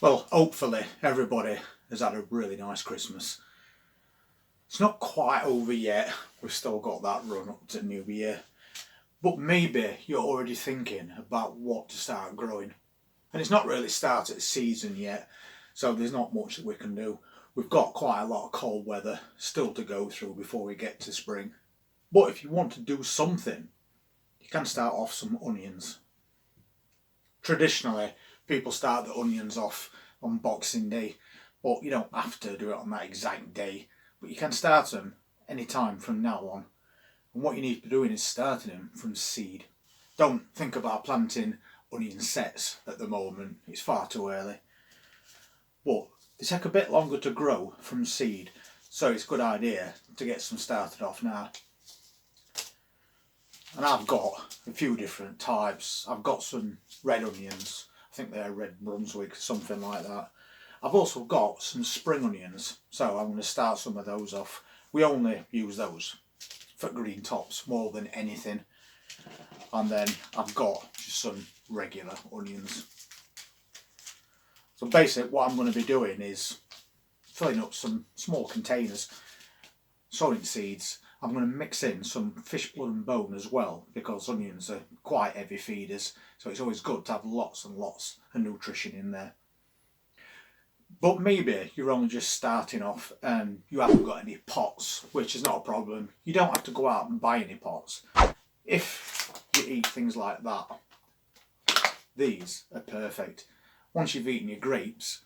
Well, hopefully everybody has had a really nice Christmas. It's not quite over yet, we've still got that run up to New Year. But maybe you're already thinking about what to start growing. And it's not really started season yet, so there's not much that we can do. We've got quite a lot of cold weather still to go through before we get to spring. But if you want to do something, you can start off some onions. Traditionally, people start the onions off on Boxing Day, but you don't have to do it on that exact day. But you can start them any time from now on. And what you need to be doing is starting them from seed. Don't think about planting onion sets at the moment, it's far too early. But they take a bit longer to grow from seed, so it's a good idea to get some started off now. And I've got a few different types. I've got some red onions, I think they're Red Brunswick, something like that. I've also got some spring onions, so I'm going to start some of those off. We only use those for green tops more than anything. And then I've got just some regular onions. So basically what I'm going to be doing is filling up some small containers, sowing seeds. I'm going to mix in some fish blood and bone as well, because onions are quite heavy feeders, so it's always good to have lots and lots of nutrition in there. But maybe you're only just starting off and you haven't got any pots, which is not a problem. You don't have to go out and buy any pots. If you eat things like that, these are perfect. Once you've eaten your grapes,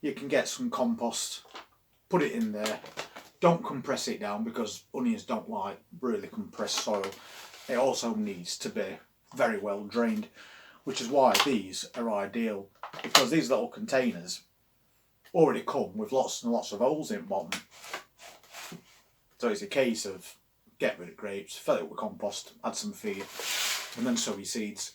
you can get some compost, put it in there. Don't compress it down because onions don't like really compressed soil. It also needs to be very well drained, which is why these are ideal, because these little containers already come with lots and lots of holes in the bottom. So it's a case of get rid of grapes, fill it with compost, add some feed, and then sow your seeds.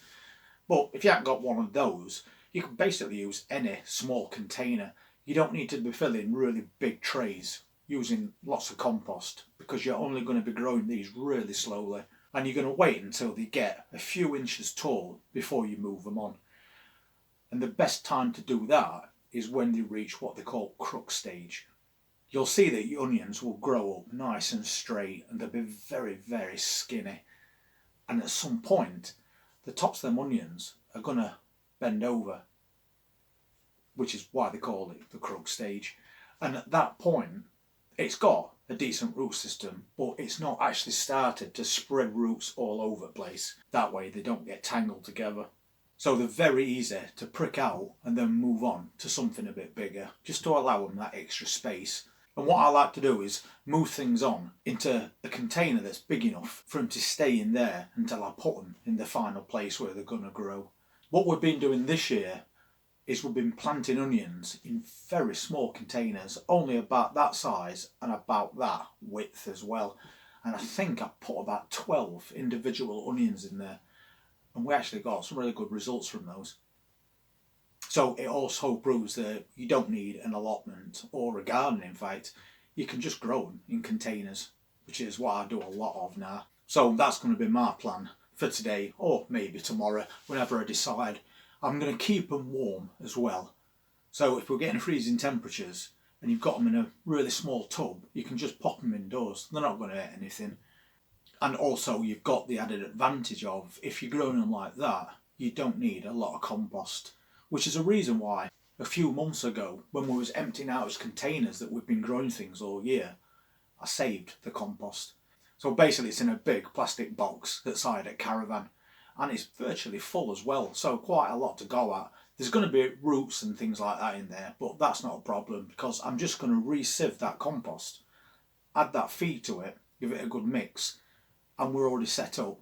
But if you haven't got one of those, you can basically use any small container. You don't need to be filling really big trays using lots of compost, because you're only going to be growing these really slowly, and you're going to wait until they get a few inches tall before you move them on. And the best time to do that is when they reach what they call crook stage. You'll see that your onions will grow up nice and straight and they'll be very, very skinny. And at some point, the tops of them onions are going to bend over, which is why they call it the crook stage. And at that point, it's got a decent root system, but it's not actually started to spread roots all over the place. That way they don't get tangled together. So they're very easy to prick out and then move on to something a bit bigger, just to allow them that extra space. And what I like to do is move things on into a container that's big enough for them to stay in there until I put them in the final place where they're going to grow. What we've been doing this year is we've been planting onions in very small containers, only about that size and about that width as well. And I think I put about 12 individual onions in there, and we actually got some really good results from those. So it also proves that you don't need an allotment or a garden. In fact, you can just grow them in containers, which is what I do a lot of now. So that's going to be my plan for today, or maybe tomorrow, whenever I decide. I'm going to keep them warm as well. So if we're getting freezing temperatures and you've got them in a really small tub, you can just pop them indoors. They're not going to hurt anything. And also you've got the added advantage of, if you're growing them like that, you don't need a lot of compost, which is a reason why a few months ago, when we was emptying out those containers that we've been growing things all year, I saved the compost. So basically it's in a big plastic box that's hired at Caravan, and it's virtually full as well, so quite a lot to go at. There's going to be roots and things like that in there, but that's not a problem, because I'm just going to re-sieve that compost, add that feed to it, give it a good mix, and we're already set up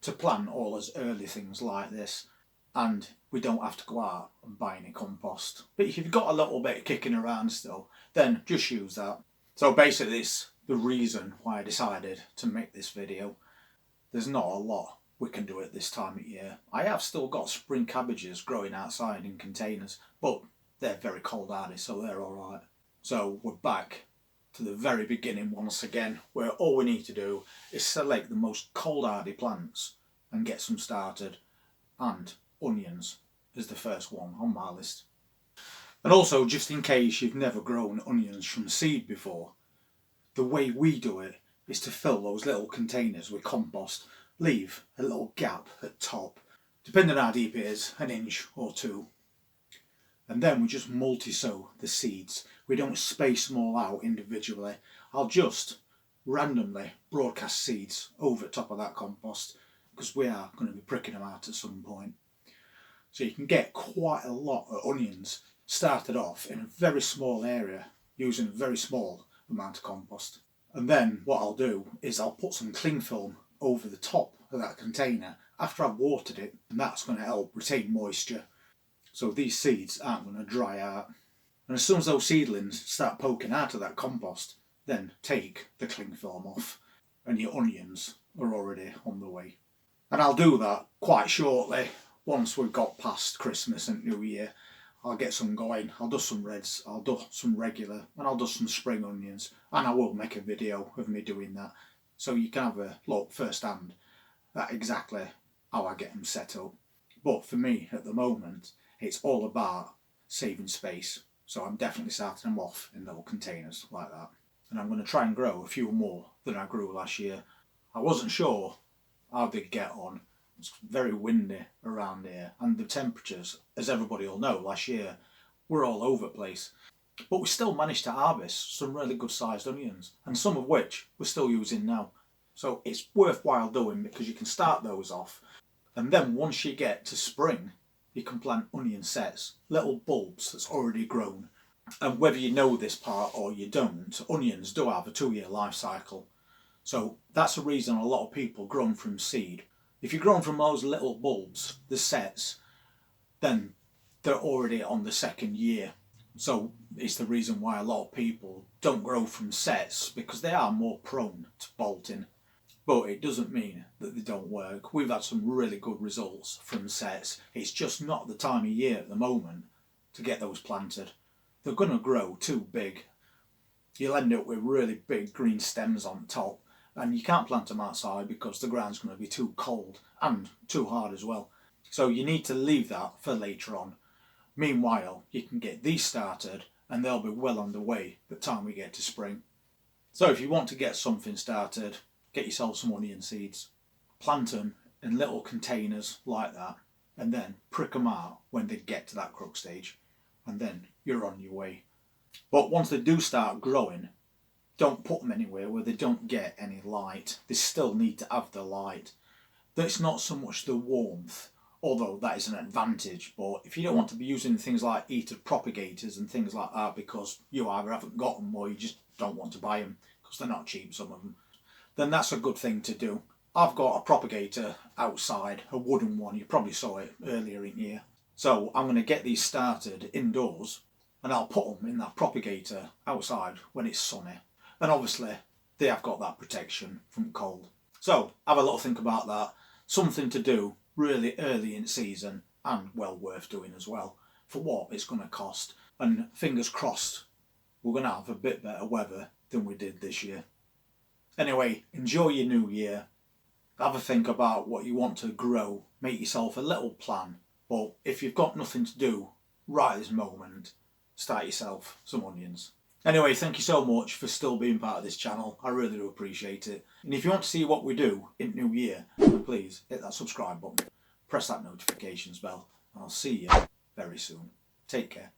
to plant all those early things like this, and we don't have to go out and buy any compost. But if you've got a little bit kicking around still, then just use that. So basically it's the reason why I decided to make this video. There's not a lot we can do it this time of year. I have still got spring cabbages growing outside in containers, but they're very cold hardy, so they're alright. So we're back to the very beginning once again, where all we need to do is select the most cold hardy plants and get some started, and onions is the first one on my list. And also, just in case you've never grown onions from seed before, the way we do it is to fill those little containers with compost, leave a little gap at top, depending on how deep it is, an inch or two. And then we just multi-sow the seeds. We don't space them all out individually. I'll just randomly broadcast seeds over the top of that compost, because we are going to be pricking them out at some point. So you can get quite a lot of onions started off in a very small area using a very small amount of compost. And then what I'll do is I'll put some cling film over the top of that container after I've watered it, and that's going to help retain moisture so these seeds aren't going to dry out. And as soon as those seedlings start poking out of that compost, then take the cling film off and your onions are already on the way. And I'll do that quite shortly. Once we've got past Christmas and New Year, I'll get some going. I'll do some reds, I'll do some regular, and I'll do some spring onions, and I will make a video of me doing that so you can have a look firsthand at exactly how I get them set up. But for me at the moment, it's all about saving space, so I'm definitely starting them off in little containers like that. And I'm going to try and grow a few more than I grew last year. I wasn't sure how they'd get on. It's very windy around here, and the temperatures, as everybody will know, last year were all over the place. But we still managed to harvest some really good sized onions, and some of which we're still using now. So it's worthwhile doing, because you can start those off, and then once you get to spring, you can plant onion sets, little bulbs that's already grown. And whether you know this part or you don't, onions do have a 2-year life cycle. So that's the reason a lot of people grow them from seed. If you're growing from those little bulbs, the sets, then they're already on the 2nd year. So it's the reason why a lot of people don't grow from sets, because they are more prone to bolting. But it doesn't mean that they don't work. We've had some really good results from sets. It's just not the time of year at the moment to get those planted. They're going to grow too big. You'll end up with really big green stems on top, and you can't plant them outside because the ground's going to be too cold and too hard as well. So you need to leave that for later on. Meanwhile, you can get these started and they'll be well underway by the time we get to spring. So if you want to get something started, get yourself some onion seeds, plant them in little containers like that, and then prick them out when they get to that crux stage, and then you're on your way. But once they do start growing, don't put them anywhere where they don't get any light. They still need to have the light. That's not so much the warmth, although that is an advantage, but if you don't want to be using things like heated propagators and things like that because you either haven't got them or you just don't want to buy them because they're not cheap, some of them, then that's a good thing to do. I've got a propagator outside, a wooden one. You probably saw it earlier in here. So I'm going to get these started indoors and I'll put them in that propagator outside when it's sunny. And obviously they have got that protection from cold. So have a little think about that. Something to do really early in season and well worth doing as well for what it's going to cost. And fingers crossed we're going to have a bit better weather than we did this year. Anyway, enjoy your new year. Have a think about what you want to grow. Make yourself a little plan. But if you've got nothing to do right this moment, start yourself some onions. Anyway, thank you so much for still being part of this channel. I really do appreciate it. And if you want to see what we do in New Year, please hit that subscribe button, press that notifications bell, and I'll see you very soon. Take care.